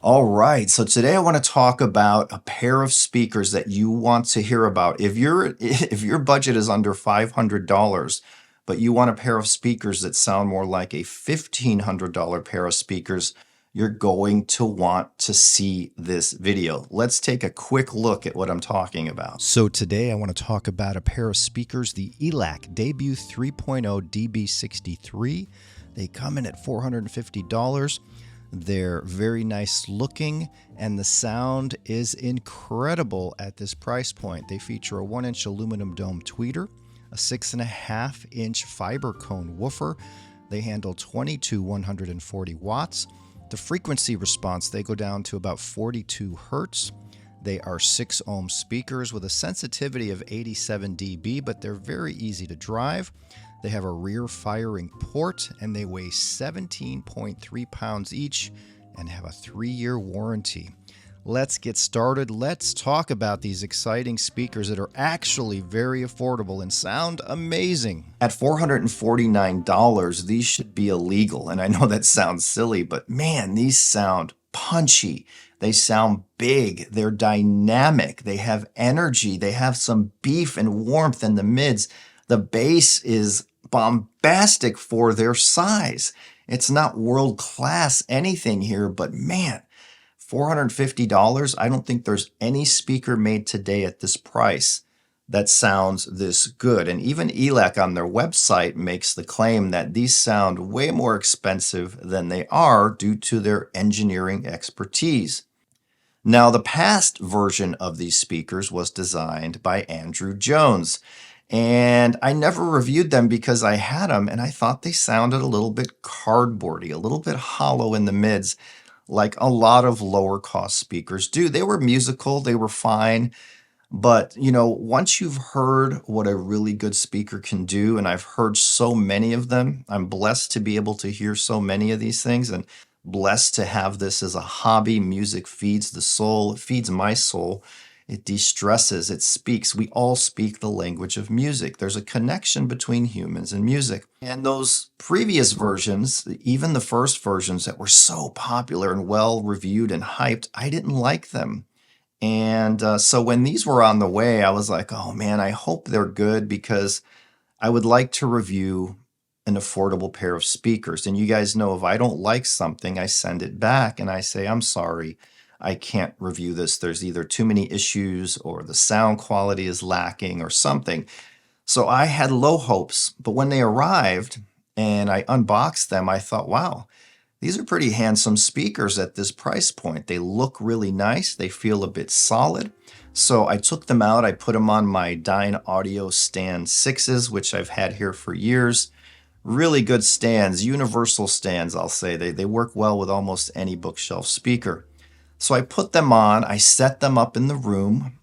All right, so today I want to talk about a pair of speakers that you want to hear about. If your budget is under $500, but you want a pair of speakers that sound more like a $1,500 pair of speakers, you're going to want to see this video. Let's take a quick look at what I'm talking about. So today I want to talk about a pair of speakers, the Elac Debut 3.0 DB63. They come in at $450. They're very nice looking, and the sound is incredible at this price point. They feature a 1-inch aluminum dome tweeter, a 6.5-inch fiber cone woofer. They handle 20 to 140 watts. The frequency response, they go down to about 42 hertz. They are 6 ohm speakers with a sensitivity of 87 dB, but they're very easy to drive. They have a rear firing port, and they weigh 17.3 pounds each and have a 3-year warranty. Let's get started. Let's talk about these exciting speakers that are actually very affordable and sound amazing. At $449, these should be illegal. And I know that sounds silly, but man, these sound punchy. They sound big. They're dynamic. They have energy. They have some beef and warmth in the mids. The bass is bombastic for their size. It's not world-class anything here, but man, $450, I don't think there's any speaker made today at this price that sounds this good. And even Elac on their website makes the claim that these sound way more expensive than they are due to their engineering expertise. Now, the past version of these speakers was designed by Andrew Jones. And I never reviewed them because I had them and I thought they sounded a little bit cardboardy, a little bit hollow in the mids, like a lot of lower cost speakers do. They were musical, they were fine. But, once you've heard what a really good speaker can do, and I've heard so many of them, I'm blessed to be able to hear so many of these things and blessed to have this as a hobby. Music feeds the soul, it feeds my soul. It de-stresses, it speaks. We all speak the language of music. There's a connection between humans and music. And those previous versions, even the first versions that were so popular and well reviewed and hyped, I didn't like them. And so when these were on the way, I was like, oh man, I hope they're good because I would like to review an affordable pair of speakers. And you guys know if I don't like something, I send it back and I say, I'm sorry. I can't review this. There's either too many issues or the sound quality is lacking or something. So I had low hopes, but when they arrived and I unboxed them, I thought, wow, these are pretty handsome speakers at this price point. They look really nice. They feel a bit solid. So I took them out. I put them on my Dyne Audio Stand 6s, which I've had here for years. Really good stands, universal stands, I'll say. They work well with almost any bookshelf speaker. So I put them on, I set them up in the room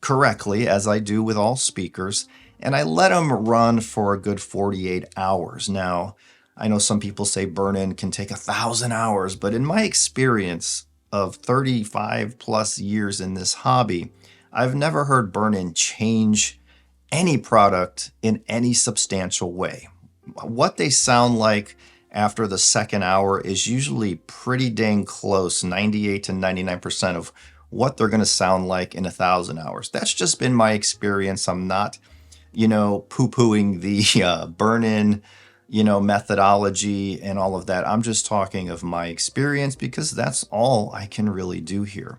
correctly, as I do with all speakers, and I let them run for a good 48 hours. Now, I know some people say burn-in can take 1,000 hours, but in my experience of 35 plus years in this hobby, I've never heard burn-in change any product in any substantial way. What they sound like after the second hour is usually pretty dang close, 98 to 99% of what they're going to sound like in 1,000 hours. That's just been my experience. I'm not, poo-pooing the burn-in, methodology and all of that. I'm just talking of my experience because that's all I can really do here.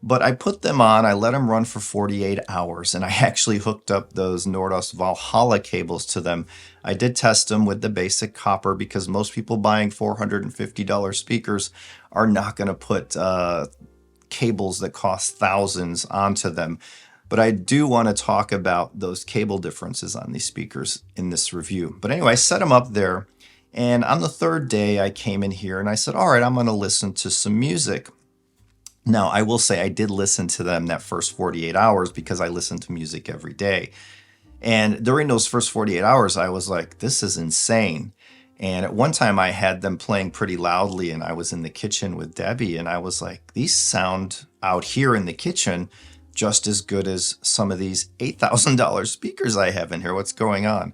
But I put them on, I let them run for 48 hours, and I actually hooked up those Nordos Valhalla cables to them. I did test them with the basic copper because most people buying $450 speakers are not going to put cables that cost thousands onto them. But I do want to talk about those cable differences on these speakers in this review. But anyway, I set them up there, and on the third day I came in here and I said, all right, I'm going to listen to some music. Now, I will say I did listen to them that first 48 hours because I listen to music every day. And during those first 48 hours, I was like, this is insane. And at one time I had them playing pretty loudly and I was in the kitchen with Debbie and I was like, these sound out here in the kitchen just as good as some of these $8,000 speakers I have in here. What's going on?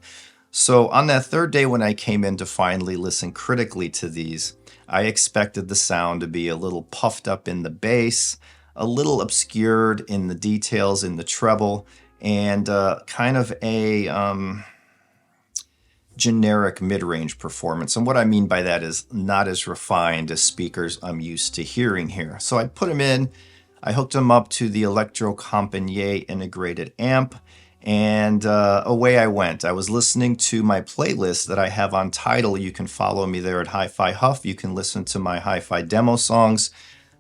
So on that third day when I came in to finally listen critically to these, I expected the sound to be a little puffed up in the bass, a little obscured in the details in the treble, and kind of a generic mid-range performance. And what I mean by that is not as refined as speakers I'm used to hearing here. So I put them in, I hooked them up to the Electro Compagnie integrated amp, and away I went. I was listening to my playlist that I have on Tidal. You can follow me there at HiFi Huff. You can listen to my HiFi demo songs.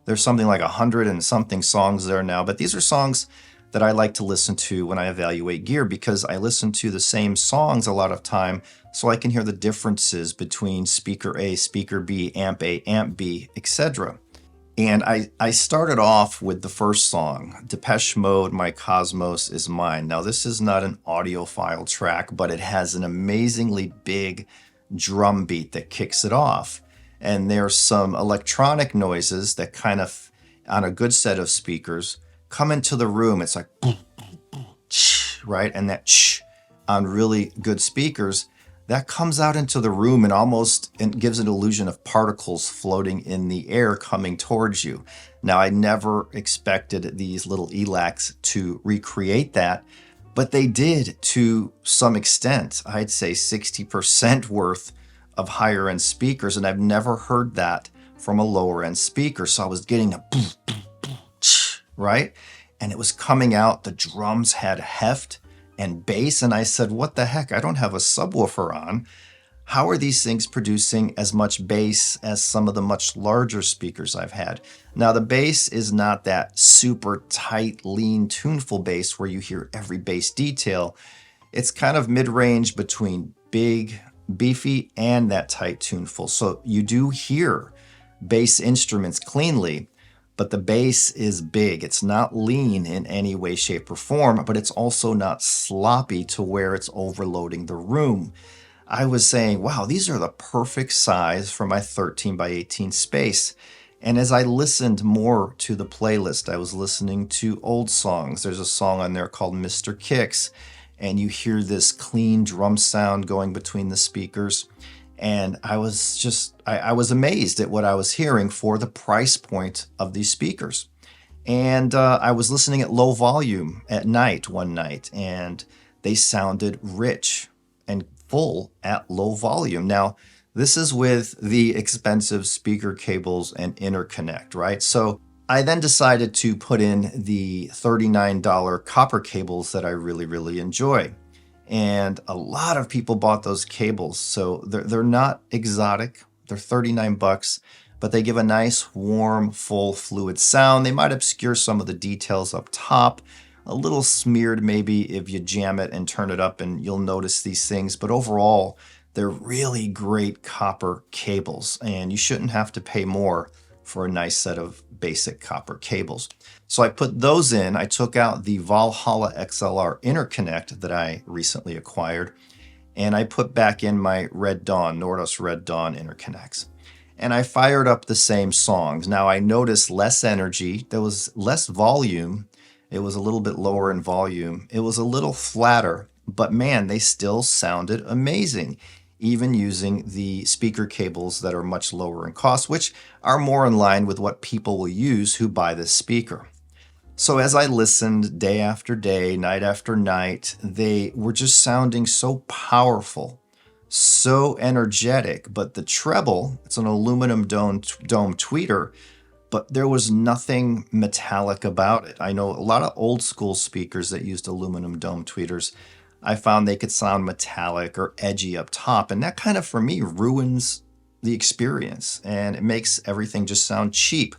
There's something like 100 and something songs there now, but these are songs that I like to listen to when I evaluate gear because I listen to the same songs a lot of time so I can hear the differences between speaker A, speaker B, amp A, amp B, etc. And I started off with the first song, Depeche Mode, My Cosmos Is Mine. Now, this is not an audiophile track, but it has an amazingly big drum beat that kicks it off. And there's some electronic noises that kind of, on a good set of speakers, come into the room. It's like, right? And that on really good speakers, that comes out into the room and almost gives an illusion of particles floating in the air coming towards you. Now, I never expected these little Elacs to recreate that, but they did to some extent. I'd say 60% worth of higher end speakers, and I've never heard that from a lower end speaker. So I was getting a right? And it was coming out. The drums had heft and bass, and I said, what the heck? I don't have a subwoofer on. How are these things producing as much bass as some of the much larger speakers I've had? Now, the bass is not that super tight, lean, tuneful bass where you hear every bass detail. It's kind of mid-range between big, beefy, and that tight, tuneful. So you do hear bass instruments cleanly, but the bass is big. It's not lean in any way, shape, or form, but it's also not sloppy to where it's overloading the room. I was saying, wow, these are the perfect size for my 13 by 18 space. And as I listened more to the playlist, I was listening to old songs. There's a song on there called Mr. Kicks, and you hear this clean drum sound going between the speakers. And I was amazed at what I was hearing for the price point of these speakers. And I was listening at low volume at night one night, and they sounded rich and full at low volume. Now, this is with the expensive speaker cables and interconnect, right? So I then decided to put in the $39 copper cables that I really, really enjoy. And a lot of people bought those cables. So they're not exotic. They're 39 bucks, but they give a nice, warm, full, fluid sound. They might obscure some of the details up top, a little smeared maybe if you jam it and turn it up, and you'll notice these things. But overall, they're really great copper cables, and you shouldn't have to pay more for a nice set of basic copper cables. So I put those in. I took out the Valhalla XLR interconnect that I recently acquired, and I put back in my Red Dawn, Nordos Red Dawn interconnects. And I fired up the same songs. Now I noticed less energy. There was less volume. It was a little bit lower in volume. It was a little flatter, but man, they still sounded amazing, even using the speaker cables that are much lower in cost, which are more in line with what people will use who buy this speaker. So as I listened day after day, night after night, they were just sounding so powerful, so energetic. But the treble, it's an aluminum dome tweeter, but there was nothing metallic about it. I know a lot of old school speakers that used aluminum dome tweeters. I found they could sound metallic or edgy up top, and that kind of, for me, ruins the experience, and it makes everything just sound cheap.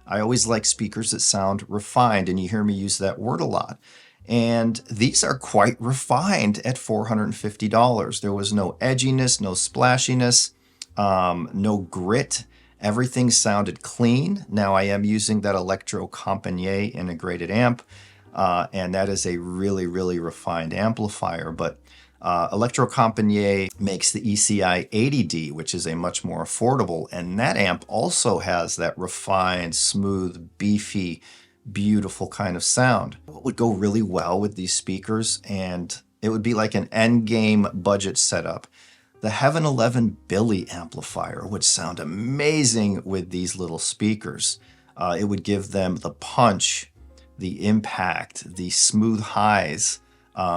I always like speakers that sound refined, and you hear me use that word a lot. And these are quite refined at $450. There was no edginess, no splashiness, no grit. Everything sounded clean. Now I am using that Electro Compagnie integrated amp, and that is a really, really refined amplifier. But Electro Compagnie makes the ECI 80D, which is a much more affordable, and that amp also has that refined, smooth, beefy, beautiful kind of sound. What would go really well with these speakers, and It would be like an end game budget setup. The Heaven 11 Billy amplifier would sound amazing with these little speakers. It would give them the punch, the impact, the smooth highs,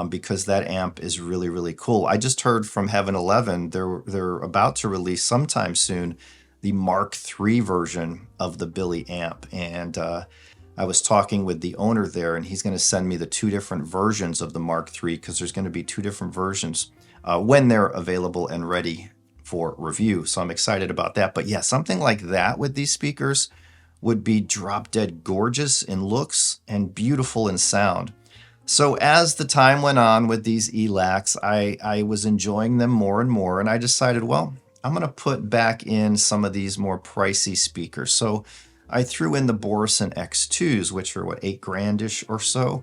because that amp is really, really cool. I just heard from Heaven 11, they're about to release sometime soon the Mark III version of the Billy amp. And I was talking with the owner there, and he's going to send me the 2 different versions of the Mark III, because there's going to be 2 different versions when they're available and ready for review. So I'm excited about that. But yeah, something like that with these speakers would be drop dead gorgeous in looks and beautiful in sound. So as the time went on with these Elacs, I was enjoying them more and more, and I decided, well, I'm going to put back in some of these more pricey speakers. So I threw in the Borison X2s, which are what, $8 grand-ish or so.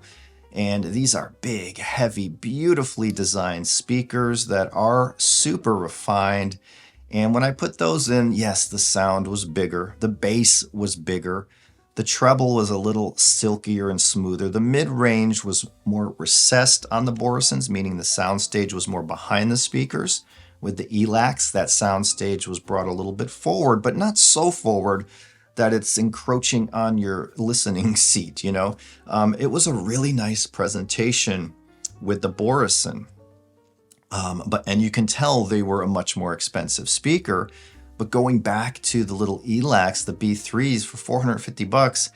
And these are big, heavy, beautifully designed speakers that are super refined. And when I put those in, yes, the sound was bigger, the bass was bigger, the treble was a little silkier and smoother. The mid-range was more recessed on the Borisons, meaning the soundstage was more behind the speakers. With the Elacs, that soundstage was brought a little bit forward, but not so forward that it's encroaching on your listening seat, you know? It was a really nice presentation with the Borison. And you can tell they were a much more expensive speaker. But going back to the little Elacs, the B3s for 450 bucks,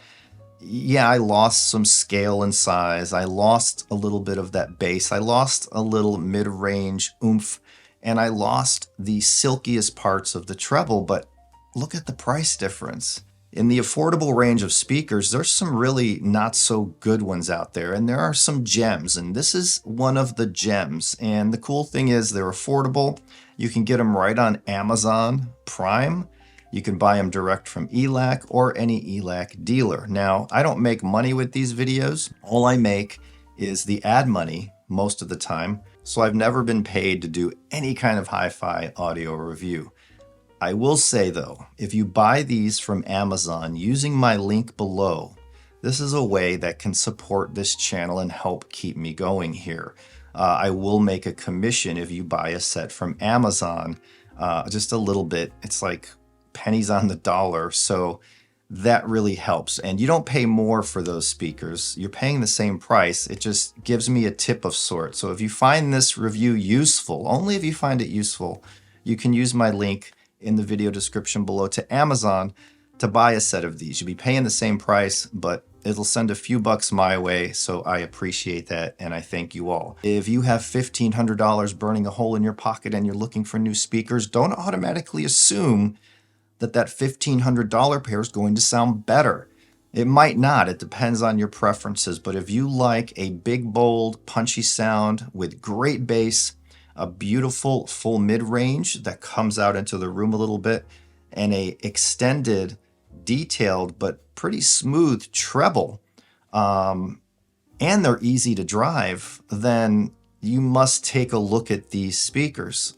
yeah, I lost some scale and size. I lost a little bit of that bass. I lost a little mid-range oomph, and I lost the silkiest parts of the treble. But look at the price difference. In the affordable range of speakers, there's some really not so good ones out there, and there are some gems, and this is one of the gems. And the cool thing is they're affordable. You can get them right on Amazon Prime. You can buy them direct from Elac or any Elac dealer. Now, I don't make money with these videos. All I make is the ad money most of the time, so I've never been paid to do any kind of hi-fi audio review. I will say though, if you buy these from Amazon using my link below, this is a way that can support this channel and help keep me going here. I will make a commission if you buy a set from Amazon, just a little bit. It's like pennies on the dollar, so that really helps. And you don't pay more for those speakers. You're paying the same price. It just gives me a tip of sorts. So if you find this review useful, only if you find it useful, you can use my link in the video description below to Amazon to buy a set of these. You'll be paying the same price, but it'll send a few bucks my way, so I appreciate that, and I thank you all. If you have $1,500 burning a hole in your pocket and you're looking for new speakers, don't automatically assume that that $1,500 pair is going to sound better. It might not. It depends on your preferences, but if you like a big, bold, punchy sound with great bass, a beautiful full mid-range that comes out into the room a little bit, and a extended, detailed, but pretty smooth treble, and they're easy to drive, then you must take a look at these speakers.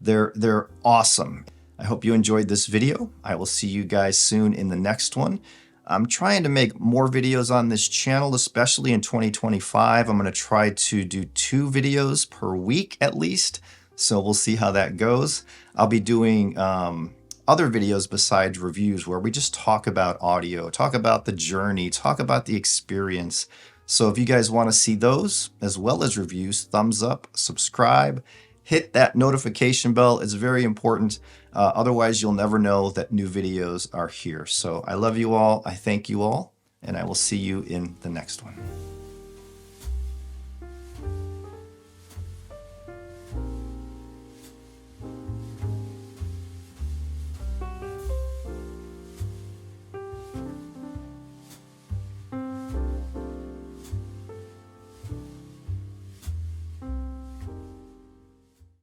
They're awesome. I hope you enjoyed this video. I will see you guys soon in the next one. I'm trying to make more videos on this channel, especially in 2025. I'm going to try to do 2 videos per week at least, so we'll see how that goes. I'll be doing other videos besides reviews where we just talk about audio, talk about the journey, talk about the experience. So if you guys want to see those as well as reviews, thumbs up, subscribe, hit that notification bell. It's very important. Otherwise, you'll never know that new videos are here. So I love you all. I thank you all, and I will see you in the next one.